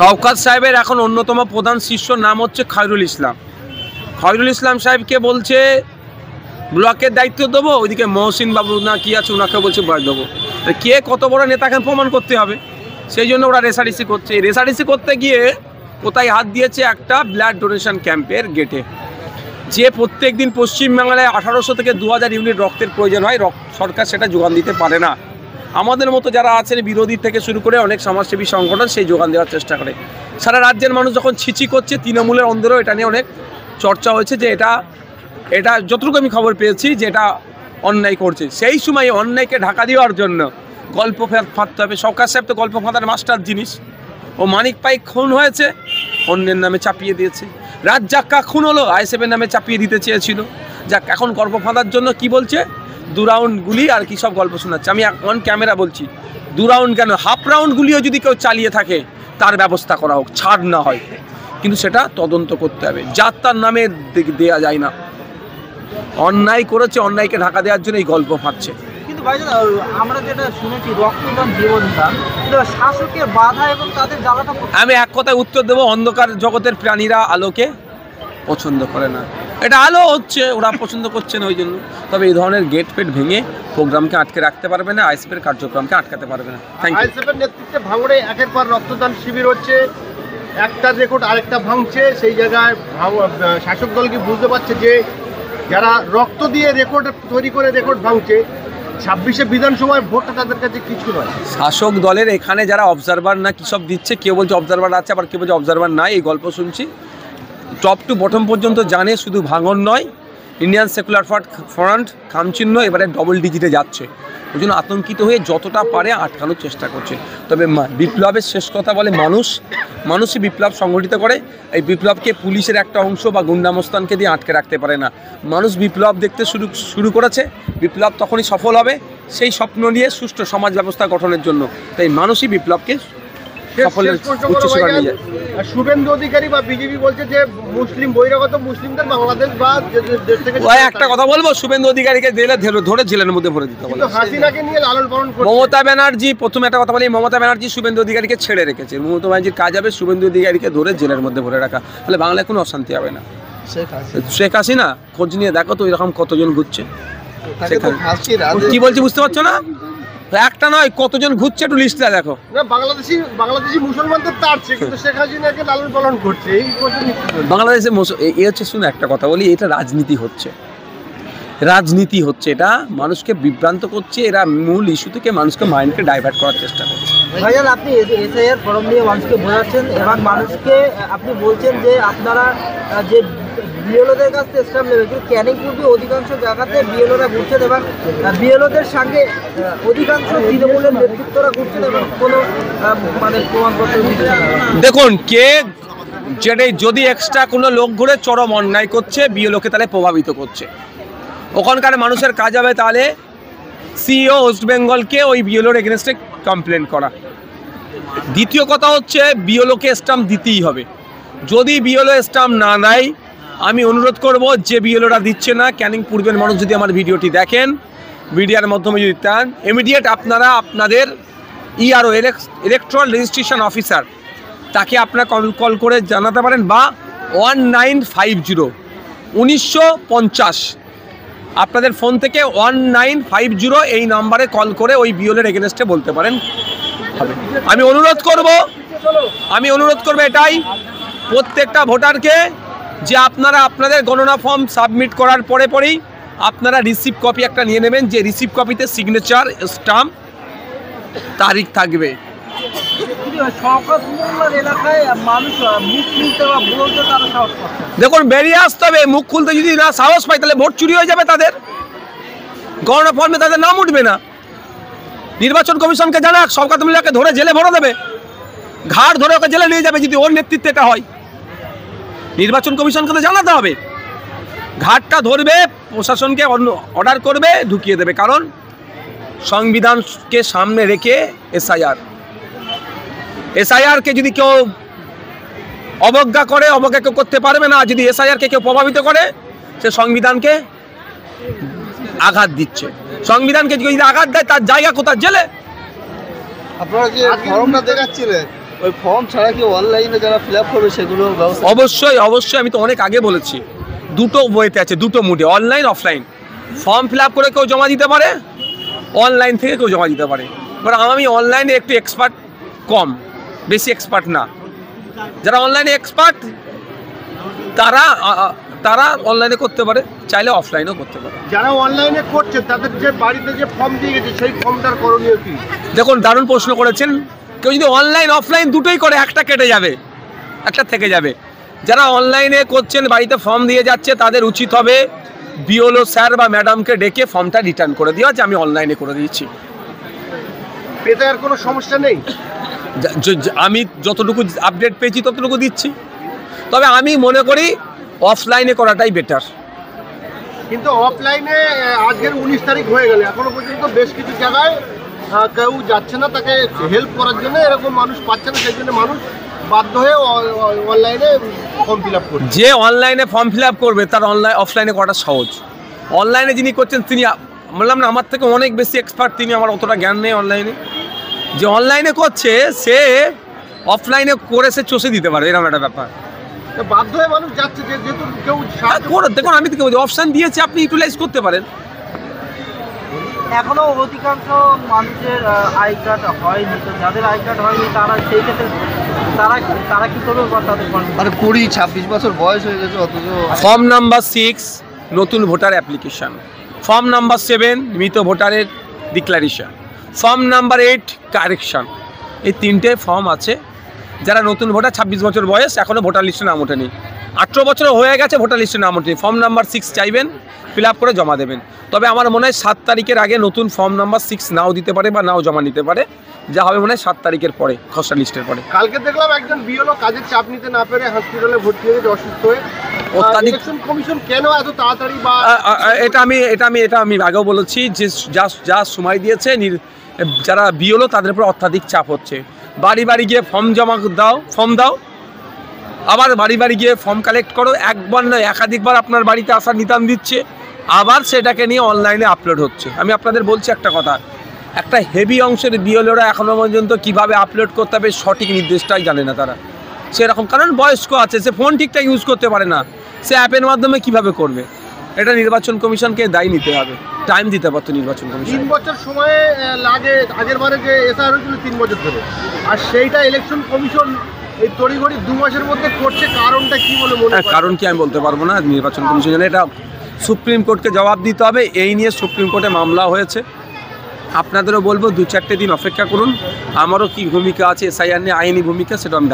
শওকত সাহেবের এখন অন্যতম প্রধান শিষ্যর নাম হচ্ছে খয়রুল ইসলাম। খয়রুল ইসলাম সাহেবকে বলছে ব্লকের দায়িত্ব দেবো, ওইদিকে মহসিন বাবু না কি আছে ওনাকে বলছে ব্লক দেবো। কে কত বড় নেতাকে প্রমাণ করতে হবে, সেই জন্য ওরা রেসারেসি করছে। রেসারেসি করতে গিয়ে কোথায় হাত দিয়েছে একটা ব্লাড ডোনেশন ক্যাম্পের গেটে, যে প্রত্যেক দিন পশ্চিমবাংলায় 1800 থেকে 2000 ইউনিট রক্তের প্রয়োজন হয়, সরকার সেটা যোগান দিতে পারে না। আমাদের মতো যারা আছেন বিরোধী থেকে শুরু করে অনেক সমাজসেবী সংগঠন সেই যোগান দেওয়ার চেষ্টা করে। সারা রাজ্যের মানুষ যখন ছিচি করছে, তৃণমূলের অন্দরেও এটা নিয়ে অনেক চর্চা হয়েছে যে এটা যতটুকু আমি খবর পেয়েছি যে এটা অন্যায় করছে। সেই সময় অন্যায়কে ঢাকা দেওয়ার জন্য গল্প ফাঁদতে হবে। শওকত সাহেব তো গল্প ফাঁদার মাস্টার জিনিস। ও মানিক পাইক খুন হয়েছে, অন্যের নামে চাপিয়ে দিয়েছে। রাজ্জাক্কা খুন হলো, আইএসএফের নামে চাপিয়ে দিতে চেয়েছিল। যাক, এখন গল্প ফাঁদার জন্য কি বলছে, 2 রাউন্ড গুলি আর কি সব গল্প শোনাচ্ছে। আমি অন ক্যামেরা বলছি, 2 রাউন্ড কেন, হাফ রাউন্ড গুলিও যদি কেউ চালিয়ে থাকে তার ব্যবস্থা করা হোক, ছাড় না হয়, কিন্তু সেটা তদন্ত করতে হবে। যার তার নামে দেয়া যায় না। অন্যায় করেছে, অন্যায়কে ঢাকা দেওয়ার জন্য এই গল্প ফাঁদছে। কিন্তু ভাইজান, আমরা যেটা শুনেছি রক্তদান জীবনদান, শাসকের বাধা এবং তাদের জ্বালাটা। আমি এক কথায় উত্তর দেবো, অন্ধকার জগতের প্রাণীরা আলোকে পছন্দ করে না। এটা আলো হচ্ছে, ওরা পছন্দ করছে না ওই জন্য। তবে এই ধরনের গেট ফেট ভেঙে প্রোগ্রামকে আটকে রাখতে পারবে না, আইএসএফের কার্যক্রমকে আটকাতে পারবে না। Thank you. আইএসএফের নেতৃত্বে ভাঙড়ে একের পর রক্তদান শিবির হচ্ছে, একটা রেকর্ড আরেকটা ভাঙছে। সেই জায়গায় শাসক দল কি বুঝতে পারছে যে যারা রক্ত দিয়ে রেকর্ড তৈরি করে রেকর্ড ভাঙছে, 26শে বিধানসভায় ভোটটা তাদের কাছে কিছু নয়। শাসক দলের এখানে যারা অবজারভার না কী সব দিচ্ছে, কেউ বলছে অবজারভার আছে, আবার কেউ বলছে অবজারভার নাই। এই গল্প শুনছি, টপ টু বটম পর্যন্ত জানে, শুধু ভাঙন নয়, ইন্ডিয়ান সেকুলার ফ্রন্ট খামচিহ্ন এবারে ডবল ডিজিটে যাচ্ছে। ওই জন্য আতঙ্কিত হয়ে যতটা পারে আটকানোর চেষ্টা করছে। তবে বিপ্লবের শেষ কথা বলে মানুষই বিপ্লব সংগঠিত করে। এই বিপ্লবকে পুলিশের একটা অংশ বা গুন্ডামস্তানকে দিয়ে আটকে রাখতে পারে না। মানুষ বিপ্লব দেখতে শুরু করেছে, বিপ্লব তখনই সফল হবে সেই স্বপ্ন নিয়ে সুষ্ঠু সমাজ ব্যবস্থা গঠনের জন্য। তাই মানুষই বিপ্লবকে সফলের উচ্চ শিখরে নিয়ে যায়। শুভেন্দু অধিকারী বা বিজেপি বলছে যে মুসলিম বহিরাগত মুসলিমদের বাংলাদেশ বা দেশ থেকে। একটা কথা বলবো, শুভেন্দু অধিকারীকে ধরে জেলের মধ্যে ভরে দিতে বলে। হাসিনাকে নিয়ে লালন পালন করছে মমতা ব্যানার্জি। প্রথমে একটা কথা বলি, মমতা ব্যানার্জি শুভেন্দু অধিকারীকে ছেড়ে রেখেছে। মমতা ব্যানার্জির কাজ হবে শুভেন্দু অধিকারীকে ধরে জেলের মধ্যে ভরে রাখা, তাহলে বাংলায় কোনো অশান্তি হবে না। শেখ হাসিনা খোঁজ নিয়ে দেখো তো এরকম কতজন ঘুরছে। কি বলছি বুঝতে পারছো না? একটা নয়, কতজন ঘুরছে একটু লিস্টটা দেখো। বাংলাদেশি মুসলমানদের তাড়ছে, কিন্তু শেখ হাসিনাকে লালন পালন করছে। এই বাংলাদেশে এ হচ্ছে, শুনে একটা কথা বলি, এটা রাজনীতি হচ্ছে, এটা মানুষকে বিভ্রান্ত করছে। এরা মূল ইস্যু থেকে মানুষকে মাইন্ডকে ডাইভার্ট করার চেষ্টা করছে। ভাইজান, আপনি এসআইআর ফর্ম নিয়ে মানুষকে বোঝাচ্ছেন এবং মানুষকে আপনি বলছেন যে আপনারা যে বিএলওদের কাছ থেকে স্টাম্প নেবেন, কিন্তু ক্যানিং পূর্বে অধিকাংশ জায়গাতে বিএলওরা ঘুরছেন এবং বিএলওদের সঙ্গে অধিকাংশ তৃণমূলের নেতৃত্বরা ঘুরছেন এবং কোনো প্রমাণপত্র দিচ্ছে না। দেখুন, যদি এক্সট্রা কোনো লোক ঘুরে চরম অন্যায় করছে, বিএলওকে তাহলে প্রভাবিত করছে। ওখানকার মানুষের কাজ হবে তাহলে সিইও ওয়েস্ট বেঙ্গলকে ওই বিএলওর এগেনস্টে কমপ্লেন করা। দ্বিতীয় কথা হচ্ছে, বিএলওকে স্টাম্প দিতেই হবে। যদি বিএলও স্টাম্প না দেয়, আমি অনুরোধ করব যে বিএলওরা দিচ্ছে না, ক্যানিং পূর্বের মানুষ যদি আমার ভিডিওটি দেখেন, মিডিয়ার মাধ্যমে যদি দেন, ইমিডিয়েট আপনারা আপনাদের ইআরও ইলেকট্রাল রেজিস্ট্রেশন অফিসার তাকে আপনারা কল করে জানাতে পারেন, বা 1950 আপনাদের ফোন থেকে 1950 এই নাম্বারে কল করে ওই বিএলওর এগেনস্টে বলতে পারেন। হবে। আমি অনুরোধ করব এটাই প্রত্যেকটা ভোটারকে, যে আপনারা আপনাদের গণনা ফর্ম সাবমিট করার পরেই আপনারা রিসিভ কপি একটা নিয়ে নেবেন, যে রিসিভ কপিতে সিগনেচার, স্টাম্প, তারিখ থাকবে। দেখুন, বেরিয়ে আসতে হবে। মুখ খুলতে যদি না সাহস পায়, তাহলে ভোট চুরি হয়ে যাবে তাদের, গণনা ফর্মে তাদের নাম উঠবে না। নির্বাচন কমিশনকে জানাক, শওকত মোল্লাকে ধরে জেলে ভরে দেবে, ঘাড় ধরে ওকে জেলে নিয়ে যাবে যদি ওর নেতৃত্বে এটা হয়। নির্বাচন কমিশনকে তো জানাতে হবে, ঘাটটা ধরবে, প্রশাসনকে অর্ডার করবে, ঢুকিয়ে দেবে। কারণ সংবিধানকে সামনে রেখে এসআইআরকে যদি কেউ অবজ্ঞা করে, অবজ্ঞা কেউ করতে পারবে না। যদি এসআইআরকে কেউ প্রভাবিত করে, সে সংবিধানকে আঘাত দিচ্ছে। সংবিধানকে যদি আঘাত দেয়, তার জায়গা কোথায়? জেলে। আপনারা যে ফর্মটা দেখাচ্ছিলেন, ওই ফর্ম ছাড়া কি অনলাইনে যারা ফিল আপ করবে সেগুলো ব্যবস্থা? অবশ্যই অবশ্যই, আমি তো অনেক আগে বলেছি, দুটো ওয়েতে আছে, দুটো মুডে, online offline. Form fill up করে কেউ জমা দিতে পারে, অনলাইন থেকে কেউ জমা দিতে পারে। বাট আমি অনলাইনে একটু এক্সপার্ট কম, বেশি এক্সপার্ট না। যারা অনলাইনে এক্সপার্ট তারা তারা অনলাইনে করতে পারে, চাইলে অফলাইনেও করতে পারে। যারা অনলাইনে করছে তাদের যে বাড়িতে যে ফর্ম দিয়ে গেছে সেই ফর্মটার করণীয় কি? দেখুন, দারুণ প্রশ্ন করেছেন। কেউ যদি অনলাইন অফলাইন দুটোই করে, একটা কেটে যাবে, একটা থেকে যাবে। যারা অনলাইনে করছেন, বাড়িতে ফর্ম দিয়ে যাচ্ছে, তাদের উচিত হবে বিওলো স্যার বা ম্যাডামকে ডেকে ফর্মটা রিটার্ন করে দেওয়া, যে আমি অনলাইনে করে দিয়েছি। পেতে আর কোনো সমস্যা নেই। আমি যতটুকু আপডেট পেয়েছি ততটুকু দিচ্ছি, তবে আমি মনে করি অফলাইনে করাটাই বেটার। কিন্তু অফলাইনে আজকের 19 তারিখ হয়ে গেল, এখনো পর্যন্ত বেশ কিছু জায়গায় কেউ যাচ্ছে না তাকে হেল্প করার জন্য, এরকম মানুষ পাচ্ছে না, সেই জন্য মানুষ বাধ্য হয়ে অনলাইনে ফর্ম ফিল আপ করছে। যে অনলাইনে ফর্ম ফিল আপ করবে তার অফলাইনে করাটা সহজ। অনলাইনে যিনি করছেন তিনি বললাম না আমার থেকে অনেক বেশি এক্সপার্ট, তিনি, আমার অতটা জ্ঞান নেই অনলাইনে। যে অনলাইনে করছে সে অফলাইনে করে সে চষে দিতে পারে, এরকম একটা ব্যাপার। বাধ্য হয়ে মানুষ যাচ্ছে, যেহেতু কেউ দেখুন, আমি তো অপশান দিয়েছি, আপনি ইউটিলাইজ করতে পারেন। এখনো অধিকাংশ মানুষের আই কার্ড হয়নি, তো যাদের আই কার্ড হয়নি তারা সেই ক্ষেত্রে তারা কি করবে? তাদের মানে 20-26 বছর বয়স হয়ে গেছে, অথচ ফর্ম নাম্বার 6 নতুন ভোটার অ্যাপ্লিকেশন, ফর্ম নাম্বার 7 মৃত ভোটারের ডিক্লারেশন, ফর্ম নাম্বার 8 কারেকশন, এই 3টে ফর্ম আছে। যারা নতুন ভোটার 26 বছর বয়স, এখনও ভোটার লিস্টে নাম ওঠেনি, 18 বছর হয়ে গেছে, ভোটার লিস্টে নাম ওঠেনি, ফর্ম নাম্বার 6 চাইবেন, ফিল আপ করে জমা দেবেন। তবে আমার মনে হয় 7 তারিখের আগে নতুন ফর্ম নাম্বার 6 নাও দিতে পারে বা নাও জমা নিতে পারে, যা হবে মনে হয় 7 তারিখের পরে, খসড়া লিস্টের পরে। কালকে দেখলাম একজন বিএলও কাজের চাপ নিতে না পেরে হসপিটালে ভর্তি হয়ে অসুস্থ হয়ে। ইলেকশন কমিশন কেন এত তাড়াতাড়ি বা এটা আমি আগেও বলেছি যে যা সময় দিয়েছে যারা বিএলও তাদের উপর অত্যাধিক চাপ হচ্ছে। বাড়ি বাড়ি গিয়ে ফর্ম দাও, আবার বাড়ি বাড়ি গিয়ে ফর্ম কালেক্ট করো, একবার নয় একাধিকবার আপনার বাড়িতে আসার নিতাম দিচ্ছে, আবার সেটাকে নিয়ে অনলাইনে আপলোড হচ্ছে। আমি আপনাদের বলছি একটা কথা, একটা হেভি অংশের বিএলওরা এখনও পর্যন্ত কীভাবে আপলোড করতে হবে সঠিক নির্দেশটাই জানে না তারা, সেরকম। কারণ বয়স্ক আছে, সে ফোন ঠিকঠাক ইউজ করতে পারে না, সে অ্যাপের মাধ্যমে কিভাবে করবে? এটা নির্বাচন কমিশনকে দায়ী নিতে হবে, টাইম দিতে পারতো নির্বাচন কমিশন। 3 বছর সময় লাগে, আগের বারে যে এসআর হয়েছিল 3 বছর ধরে, আর সেইটা ইলেকশন কমিশন এই তড়িঘড়ি 2 মাসের মধ্যে করছে, কারণটা কি বলে মনে হয়? কারণ কি আমি বলতে পারবো না, নির্বাচন কমিশন জানে, এটা সুপ্রিম কোর্টকে জবাব দিতে হবে। এই নিয়ে সুপ্রিম কোর্টে মামলা হয়েছে, আপনাদেরও বলবো 2-4টে দিন অপেক্ষা করুন। আমারও কি ভূমিকা আছে এসআইআর নিয়ে, আইনি ভূমিকা, সেটা আমি